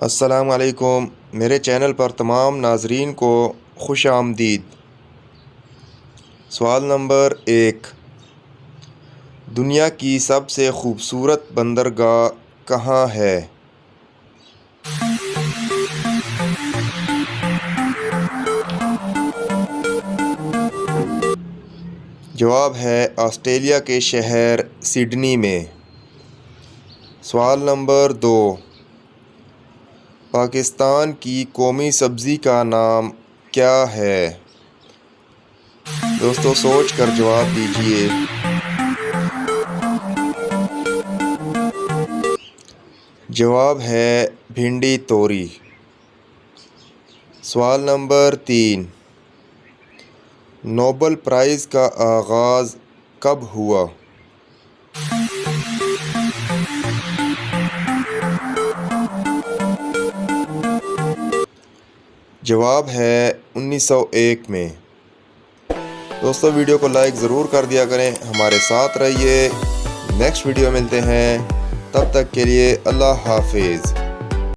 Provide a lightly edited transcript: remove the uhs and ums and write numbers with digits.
السلام علیکم، میرے چینل پر تمام ناظرین کو خوش آمدید۔ سوال نمبر 1، دنیا کی سب سے خوبصورت بندرگاہ کہاں ہے؟ جواب ہے آسٹریلیا کے شہر سڈنی میں۔ سوال نمبر 2، پاکستان کی قومی سبزی کا نام کیا ہے؟ دوستو سوچ کر جواب دیجیے۔ جواب ہے بھنڈی توری۔ سوال نمبر 3، نوبل پرائز کا آغاز کب ہوا؟ جواب ہے 1901 میں۔ دوستو ویڈیو کو لائک ضرور کر دیا کریں، ہمارے ساتھ رہیے۔ نیکسٹ ویڈیو ملتے ہیں، تب تک کے لیے اللہ حافظ۔